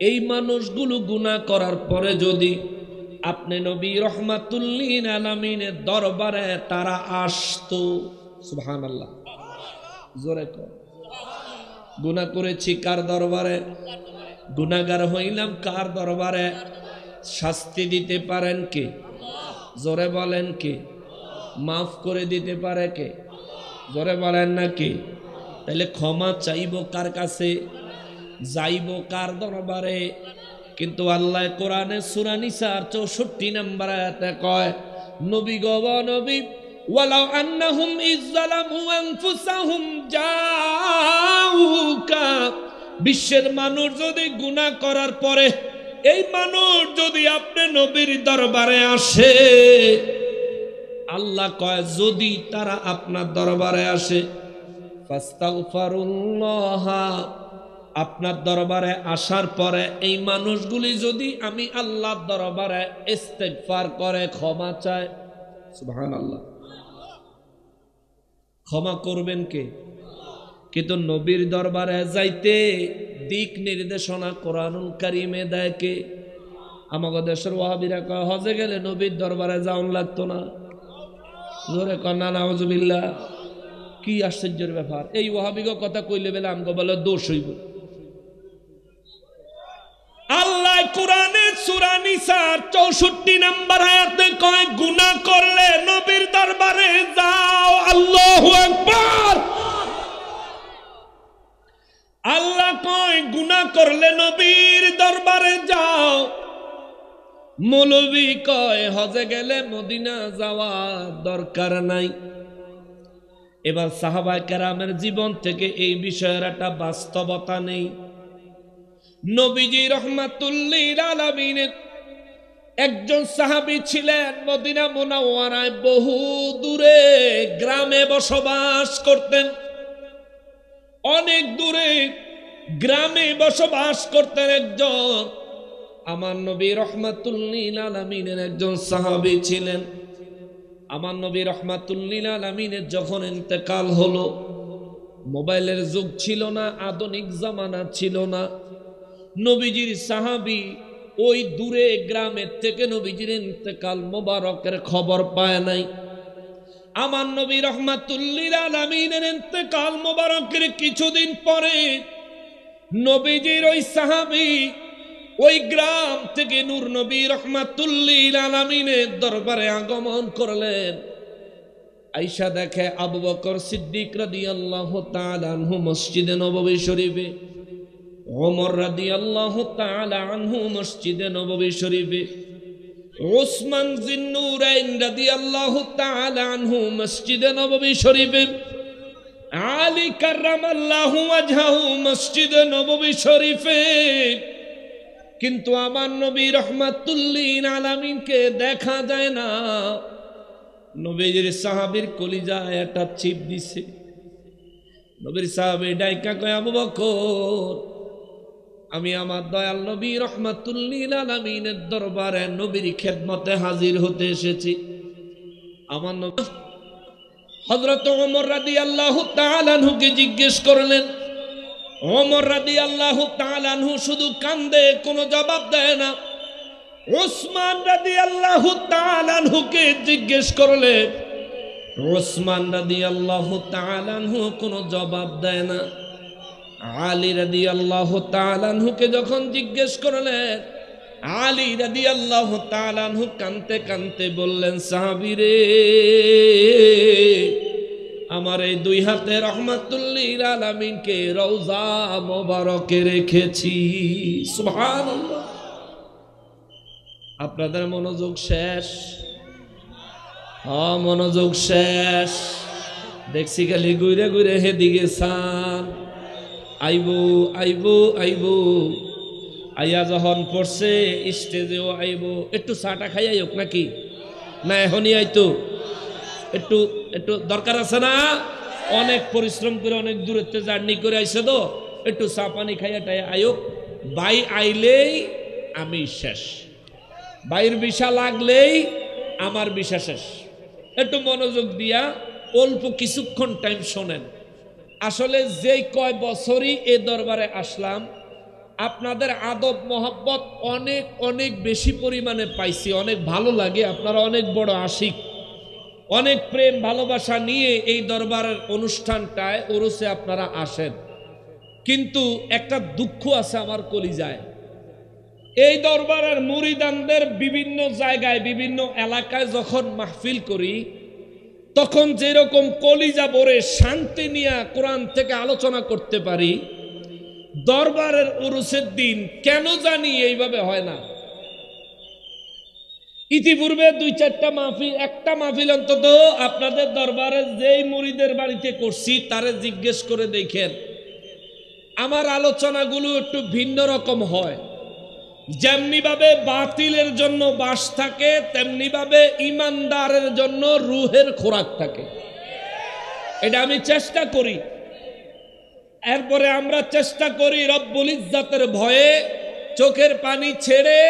এই মানুষগুলো গুনাহ করার পরে যদি আপনি নবী রাহমাতুল লিল আলামিনের দরবারে তারা আসতো, সুবহানাল্লাহ, জোরে কর। গুনাহ করেছি কার দরবারে? গুনাহগার হইলাম কার দরবারে? শাস্তি দিতে পারেন কে? জোরে বলেন কে? মাফ করে দিতে পারে কে? জোরে বলেন না কে? তাহলে ক্ষমা চাইব কার কাছে? যাইব কার দরবারে? কিন্তু আল্লাহ কোরআনে সূরা নিসার 64 নম্বর আয়াতে কয় নবী গো নবী, ওয়ালাউ আন্নাহুম ইযলামু আনফুসাহুম জাউকা, বিশ্বের মানুষ যদি গুনাহ করার পরে এই মানুষ যদি আপনি নবীর দরবারে আসে, আল্লাহ কয় যদি তারা আপনার দরবারে আসে ফাস্তাগফিরুল্লাহ, আপনার দরবারে আসার পরে এই মানুষগুলি যদি আমি আল্লাহর দরবারে ইস্তেগফার করে ক্ষমা চায়, সুবহানাল্লাহ, ক্ষমা করবেন কে? কিন্তু নবীর দরবারে যাইতে দিক নির্দেশনা কোরআনুল কারীমে দেয় কে? আমাদের দেশের ওয়াহাবিরা কয় হজে গেলে নবীর দরবারে যাওন লাগতো না। জোরে কন্যা নাউজুবিল্লাহ। কি আশ্চর্যের ব্যাপার! এই ওয়াহাবিগ কথা কইলে বেলা আমগো বলে দোষ হইব। আল্লাহ কোরআনে সূরা নিসার 64 নম্বর আয়াতে কয় গুনাহ করলে নবীর দরবারে যাও। আল্লাহু আকবার। আল্লাহ কয় গুনাহ করলে নবীর দরবারে যাও। মৌলভী কয় হজে গেলে মদিনা যাওয়া দরকার নাই। এবার সাহাবায়ে কেরামের জীবন থেকে এই বিষয়ের একটা বাস্তবতা নেই। নবীজি রাহমাতুল লিল আলামিনের একজন সাহাবী ছিলেন, মদিনা মুনাওয়ারায় বহু দূরে গ্রামে বসবাস করতেন। অনেক দূরে গ্রামে বসবাস করতেন একজন আমার নবী রাহমাতুল লিল আলামিনের একজন সাহাবী ছিলেন। আমার নবী রাহমাতুল লিল আলামিনের যখন ইন্তেকাল হলো, মোবাইলের যুগ ছিল না, আধুনিক জামানা ছিল না। নবীজির সাহাবী ওই দূরে গ্রামের থেকে নবীজির ইন্তেকাল মোবারকের খবর পায় নাই। আমার নবী রাহমাতুল লিল আলামিনের ইন্তেকাল মোবারকের কিছুদিন পরে নবীজির ওই সাহাবী ওই গ্রাম থেকে নূর নবী রাহমাতুল লিল আলামিনের দরবারে আগমন করলেন। আয়েশা দেখে আবু বকর সিদ্দিক রাদিয়াল্লাহু তাআলা আনহু মসজিদে নববী শরীফে ওমর রাদিয়াল্লাহু তাআলা আনহু মসজিদে নববী শরীফে, উসমান জিন্নুরাইন রাদিয়াল্লাহু তাআলা আনহু মসজিদে নববী শরীফে, আলী কাররামাল্লাহু ওয়াজহাহু মসজিদে নববী শরীফে। কিন্তু আমার নবী রাহমাতুল লিল আলামিনকে দেখা যায় না। নবীর সাহাবীর কলিজায় একটা চিপ দিছে। নবীর সাহাবী ডাইকা কয়, আবু বকর, আমি আমার দয়াল নবী রাহমাতুল লিল আলামিনের দরবারে নবীর খেদমতে হাজির হতে এসেছি। আমার নবী হযরত ওমর রাদিয়াল্লাহু তাআলা আনহুকে জিজ্ঞেস করলেন। ওমর রাদিয়াল্লাহু তাআলা আনহু শুধু কান্দে, কোনো জবাব দেয় না। উসমান রাদিয়াল্লাহু তাআলা আনহুকে জিজ্ঞেস করলেন। উসমান রাদিয়াল্লাহু তাআলা আনহু কোনো জবাব দেয় না। আলী রাদিয়াল্লাহু তাআলা আনহুকে যখন জিজ্ঞেস করলেন, আলী রাদিয়াল্লাহু তাআলা আনহু কাঁদতে কাঁদতে বললেন, সাহাবীরে, আমার এই দুই হাতে রাহমাতুল লিল আলামিনকে রওজা মোবারকে রেখেছি। সুবহানাল্লাহ। আপনাদের মনোযোগ শেষ? হ্যাঁ, মনোযোগ শেষ। দেখছি খালি ঘুরে ঘুরে হেদিকে সান, আইবো আইবো আইবো, আইয়া যখন পড়ছে স্টেজেও আইবো। একটু চাটা খাই আইক নাকি? না এখনই আইতো? একটু একটু দরকার আছে না? অনেক পরিশ্রম করে অনেক দূরত্বে জার্নি করে আইছে, তো একটু চা পানি খাইয়া টাই আয়োক। ভাই আইলেই আমি শেষ, ভাইয়ের বিষা লাগলেই আমার বিষা শেষ। একটু মনোযোগ দিয়া অল্প কিছুক্ষণ টাইম শোনেন। আসলে যেই কয় বছরই এ দরবারে আসলাম, আপনাদের আদব মহব্বত অনেক অনেক বেশি পরিমাণে পাইছি। অনেক ভালো লাগে, আপনারা অনেক বড় আশিক, অনেক প্রেম ভালোবাসা নিয়ে এই দরবারের অনুষ্ঠানটায় ওরসে আপনারা আসেন। কিন্তু একটা দুঃখ আছে আমার কলিজায়। এই দরবারের মুরিদানদের বিভিন্ন জায়গায় বিভিন্ন এলাকায় যখন মাহফিল করি, তখন যেরকম কলিজা ভরে শান্তি নিয়ে কোরআন থেকে আলোচনা করতে পারি, দরবারের উরুসের দিন কেন জানি এইভাবে হয় না। ইতিপূর্বে দুই চারটা মাহফিল, একটা মাহফিল অন্তত আপনাদের দরবারে যেই মুরিদের বাড়িতে করছি তারে জিজ্ঞেস করে দেখেন, আমার আলোচনাগুলো একটু ভিন্ন রকম হয়। যেমনি ভাবে বাতিলের জন্য বাস থাকে, তেমনি ভাবে ইমানদারের জন্য রুহের খোরাক থাকে। এটা আমি চেষ্টা করি। এরপরে আমরা চেষ্টা করি রব্বুল ইজ্জাতের ভয়ে চোখের পানি ছেড়ে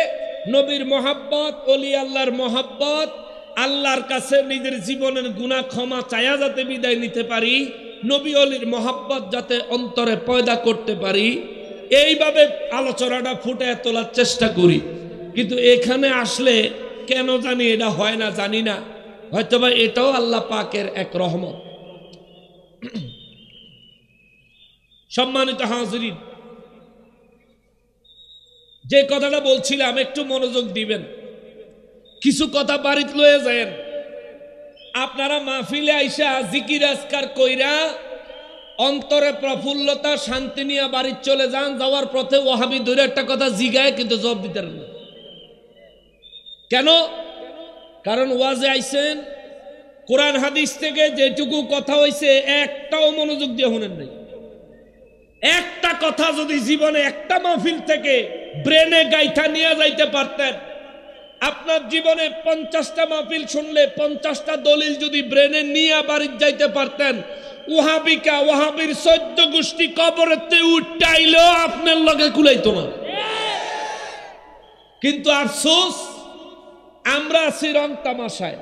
নবীর মহাব্বত, ওলি আল্লাহর মহাব্বত, আল্লাহর কাছে নিজের জীবনের গুনাহ ক্ষমা চায়া যাতে বিদায় নিতে পারি, নবী অলির মহাব্বত যাতে অন্তরে পয়দা করতে পারি, এইভাবে আলোচনাটা ফুটে তোলার চেষ্টা করি। কিন্তু এখানে আসলে কেন জানি এটা হয় না, জানি না। হয়তোবা এটাও আল্লাহ পাকের এক রহমত। সম্মানিত হাজিরিন, যে কথাটা বলছিলাম একটু মনোযোগ দিবেন। কিছু কথা বাড়িতে লয়ে যায়েন। আপনারা মাহফিলে আইসা জিকির আজকার কইরা অন্তরে প্রফুল্লতা শান্তি নিয়ে বাড়ি চলে যান। যাওয়ার পথে ওয়াহাবি ধরে একটা কথা জিগায়, কিন্তু জবাব দিতে পারেন না। কেন? কারণ ওয়াজে আইছেন, কোরআন হাদিস থেকে যেটুকু কথা হইছে একটাও মনোযোগ দিয়ে শুনেন নাই। একটা কথা যদি জীবনে একটা মাহফিল থেকে ব্রেনে গাইথা নিয়ে যাইতে পারতেন, আপনার জীবনে 50টা মাহফিল শুনলে 50টা দলিল যদি ব্রেনে নিয়ে বাড়ি যাইতে পারতেন, ওয়াহাবিকা ওয়াহাবির 14 গোষ্ঠী কবরেতে উঠাইলেও আপনার লগে কুলাইতো না। কিন্তু আফসোস, আমরা আছি রং তামাশায়।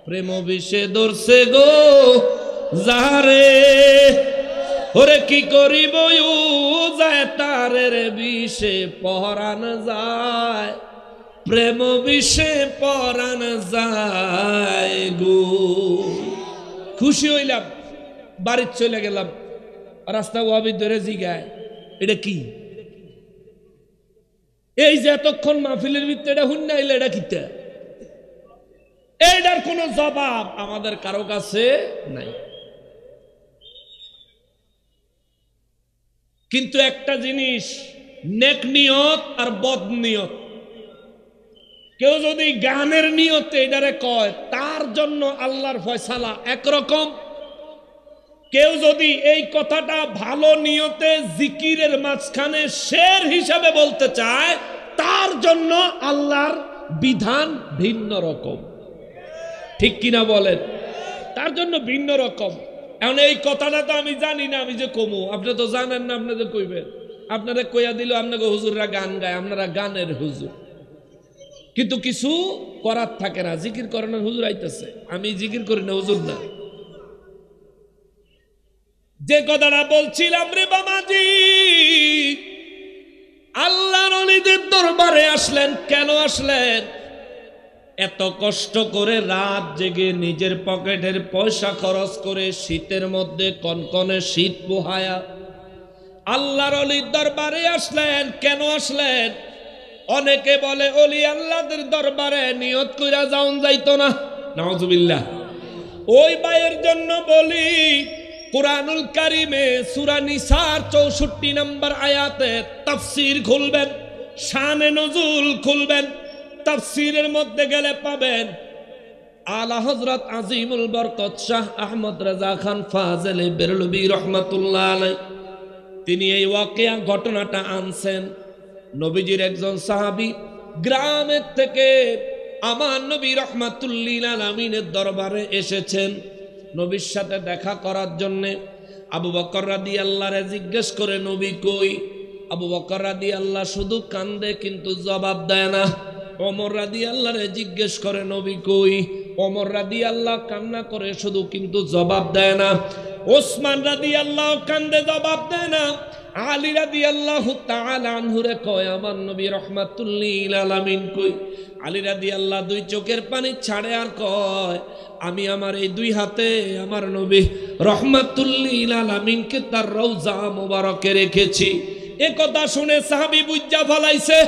প্রেম বিষে ধরছে গো যারে, ওরে কি করিব যায় তারে রে বিষে পরাণ যায়, প্রেম বিষে পরাণ যায় গো। খুশি হইলাম, বাড়ির চলে গেলাম, রাস্তা ওয়াবি ধরে জিগায় এটা কি? এই যে এতক্ষণ মাহফিলের ভিতরে এটা হুন্না আইলে এটা কিতা? এইটার কোনো জবাব আমাদের কারো কাছে নাই। কিন্তু একটা জিনিস, নেক নিয়ত আর বদ নিয়ত। কেউ যদি গানের নিয়তে এটারে কয়, তার জন্য আল্লাহর ফয়সালা একরকম। কেউ যদি এই কথাটা ভালো নিয়তে জিকিরের মাঝখানে শের হিসাবে বলতে চায়, তার জন্য আল্লাহর বিধান ভিন্ন রকম। ঠিক কিনা বলেন? তার জন্য ভিন্ন রকম। এখন এই কথাটা তো আমি জানি না, আমি যে কমু, আপনি তো জানেন না, আপনি যে কইবেন। আপনারা কইয়া দিল আপনাকে হুজুররা গান গায়, আপনারা গানের হুজুর। কিন্তু কিছু করার থাকে না, জিকির করানোর হুজুর আইতেছে, আমি জিকির করি না, হুজুর না। যে কথাটা বলছিলাম রে বাবাজি, আল্লাহর ওলিদের দরবারে আসলেন, কেন আসলেন? এত কষ্ট করে রাত জেগে নিজের পকেটের পয়সা খরচ করে শীতের মধ্যে কনকনে শীত পোহায়া আল্লাহর ওলির দরবারে আসলেন। কেন আসলেন? অনেকে বলে ওলি আল্লাহদের দরবারে নিয়ত কইরা যাওন যাইতো না, নাউজুবিল্লাহ। ওই ভাইয়ের জন্য বলি, কুরআনুল কারীমে সূরা নিসার 64 নম্বর আয়াতে তাফসীর খুলবেন, শানে নজুল খুলবেন, তাফসীরের মধ্যে গেলে পাবেন আলা হযরত আজিমুল বরকত শাহ আহমদ রাজা খান ফাজেলে বেরলভী রহমাতুল্লাহ আলাইহি, তিনি এই ওয়াকিয়া ঘটনাটা আনছেন। নবীজির একজন সাহাবী গ্রামের থেকে আমার নবী রহমাতুল্লিল আলামিনের দরবারে এসেছেন নবীর সাথে দেখা করার জন্য। আবু বকর রাদিয়াল্লাহু জিজ্ঞেস করে, নবী কই? আবু বকর রাদিয়াল্লাহু শুধু কান্দে, কিন্তু জবাব দেয় না। ওমর রাদিয়াল্লাহু জিজ্ঞেস করে, নবী কই? ওমর রাদিয়াল্লাহু কান্না করে শুধু, কিন্তু জবাব দেয় না। ওসমান রাদিয়াল্লাহু কান্দে, জবাব দেয় না। আলী রাদিয়াল্লাহু তাআলা আনহুরে কয়, আমার নবী রহমাতুল্লিল আলামিন কই? আলী রাদিয়াল্লাহু দুই চোখের পানি ছাড়ে আর কয়, আমি আমার এই দুই হাতে আমার নবী রহমাতুল্লিল আলামিনকে তার রওজা মোবারকে রেখেছি। এ কথা শুনে সাহাবী বুঝা ফলাইছে,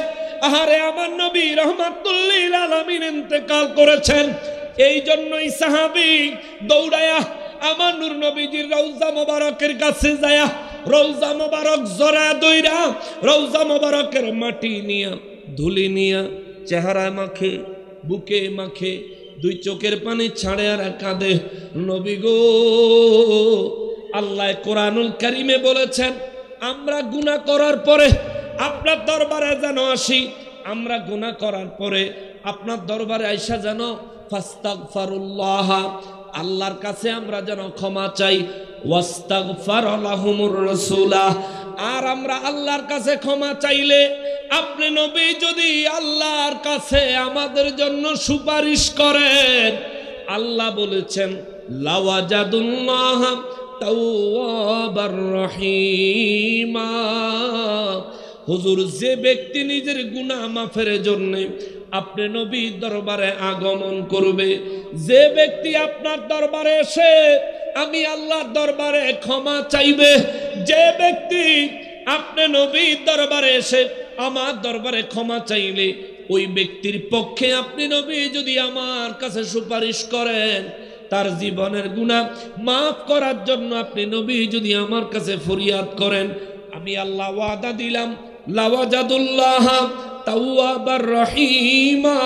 আহারে আমার নবী রহমাতুল্লিল আলামিন ইন্তেকাল করেছেন। এই জন্যই সাহাবী দৌড়ায়া আমার নূর নবীজির রওজা মোবারকের কাছে যায়া রওজা মোবারক জরা দইরা রওজা মোবারকের মাটি নিয়া ধুলি নিয়া চেহারায় মাখে, বুকে মাখে, দুই চোখের পানি ছাড়ে আর কাঁদে, নবী গো, আল্লাহ কোরআনুল কারীমে বলেছেন আমরা গুনাহ করার পরে আপনার দরবারে যেন আসি, আমরা গুনাহ করার পরে আপনার দরবারে আইসা যেন ফাস্তাগফিরুল্লাহ, আল্লাহর কাছে আমরা যেন ক্ষমা চাই, ওয়াস্তাগফার লাহুমুর রাসূলা, আর আমরা আল্লাহর কাছে ক্ষমা চাইলে আপনি নবী যদি আল্লাহর কাছে আমাদের জন্য সুপারিশ করেন, আল্লাহ বলেছেন লাওয়াজাদুল্লাহ তাওয়াবার রহিমা। হুজুর, যে ব্যক্তি নিজের গুনাহ মাফের জন্য আপনি নবীর দরবারে আগমন করবে, যে ব্যক্তি আপনার দরবারে এসে আমি আল্লাহর দরবারে ক্ষমা চাইবে, যে ব্যক্তি আপনি নবীর দরবারে এসে আমার দরবারে ক্ষমা চাইলে, ওই ব্যক্তির পক্ষে আপনি নবী যদি আমার কাছে সুপারিশ করেন, তার জীবনের গুনাহ মাফ করার জন্য আপনি নবী যদি আমার কাছে ফরিয়াদ করেন, আমি আল্লাহ ওয়াদা দিলাম লাওয়াজাদুল্লাহ তাওয়াবার রহিমা,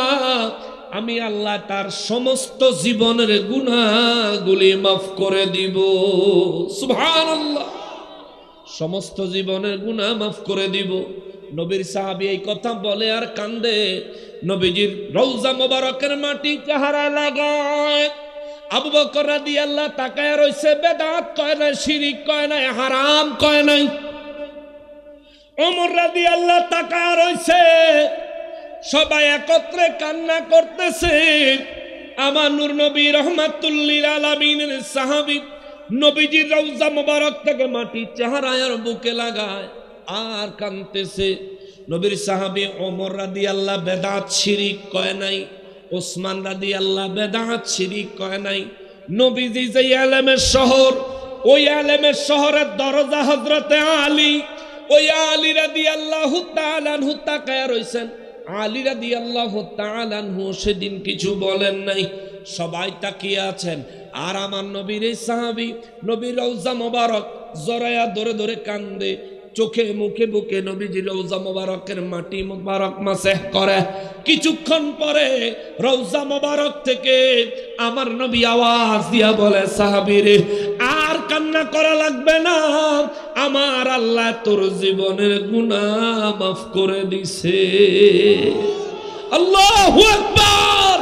আমি আল্লাহ তার সমস্ত জীবনের গুনাহগুলি মাফ করে দিব। সুবহানাল্লাহ, সমস্ত জীবনের গুনাহ মাফ করে দিব। নবীর সাহাবী এই কথা বলে আর কান্দে, নবীজির রওজা মোবারকের মাটি চেহারা লাগায়। আবু বকর রাদিয়াল্লাহু তাকায় রইছে, বেদাত কয় না, শিরিক কয় না, হারাম কয় নাই। ওমর রাদিয়াল্লাহু তাকায় রইছে, সবাই একত্রে কান্না করতেছে। আমার নূর নবী রহমাতুল্লিল আলামিনের সাহাবী নবীজির রওজা মোবারক থেকে মাটি চেহারায় আর বুকে লাগায় আর কাঁদতেছে। নবীর সাহাবী ওমর রাদিয়াল্লাহু বেদাত শিরিক কয় নাই, ওসমান রাদিয়াল্লাহু বেদাত শিরিক কয় নাই। নবীজি যে আলেমের শহর, ওই আলেমের শহরের দরজা হযরতে আলী, ওই আলী রাদিয়াল্লাহু তাআলা আনহু তাকায়া রইছেন। আলী রাদিয়াল্লাহু তাআলা আনহু সেদিন কিছু বলেন নাই, সবাই তাকিয়ে আছেন। আর আমার নবীর এই সাহাবী নবীর রওজা মোবারক জরায়া ধরে ধরে কান্দে, চোখে মুখে বুকে নবীজি রওজা মোবারকের মাটি মোবারক মাসেহ করে। কিছুক্ষণ পরে রওজা মোবারক থেকে আমার নবী আওয়াজ দিয়া বলে, সাহাবীরে আর কান্না করা লাগবে না, আমার আল্লাহ তোর জীবনের গুনাহ মাফ করে দিছে। আল্লাহু আকবার।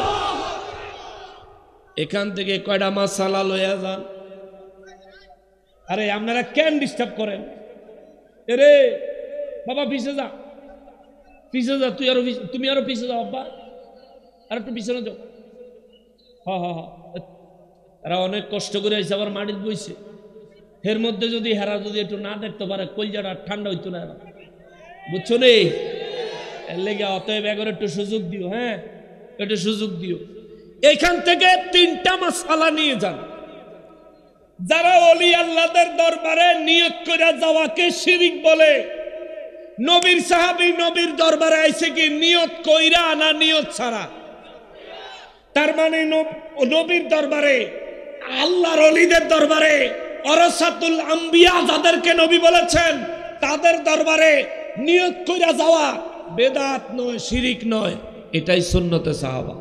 এখান থেকে কয়টা মাসালা লইয়া যান। আরে আপনারা কেন ডিস্টার্ব করেন? এরে বাবা পিছে যা, পিছে যা, তুমি আরো পিছে যাও, আব্বা আর একটু পিছনে যাও। এরা অনেক কষ্ট করে আইসে, আবার মাটির বইছে। এর মধ্যে যদি হেরা যদি একটু না দেখতে পারে, কলজাটা ঠান্ডা হইতো না, এরা বুঝছো নে? এর লেগে অতএব এগারো একটু সুযোগ দিও, হ্যাঁ একটু সুযোগ দিও। এখান থেকে 3টা মাসআলা নিয়ে যান। যারা ওলি আল্লাহদের দরবারে নিয়ত করে যাওয়াকে শিরিক বলে, নবীর সাহাবী নবীর দরবারে আইছে কি নিয়ত কইরা না নিয়ত ছাড়া? তার মানে নবীর দরবারে, আল্লাহর ওলিদের দরবারে, ওরাসাতুল আম্বিয়া যাদেরকে নবী বলেছেন, তাদের দরবারে নিয়ত কইরা যাওয়া বেদাত নয়, শিরিক নয়, এটাই সুন্নতে সাহাবা।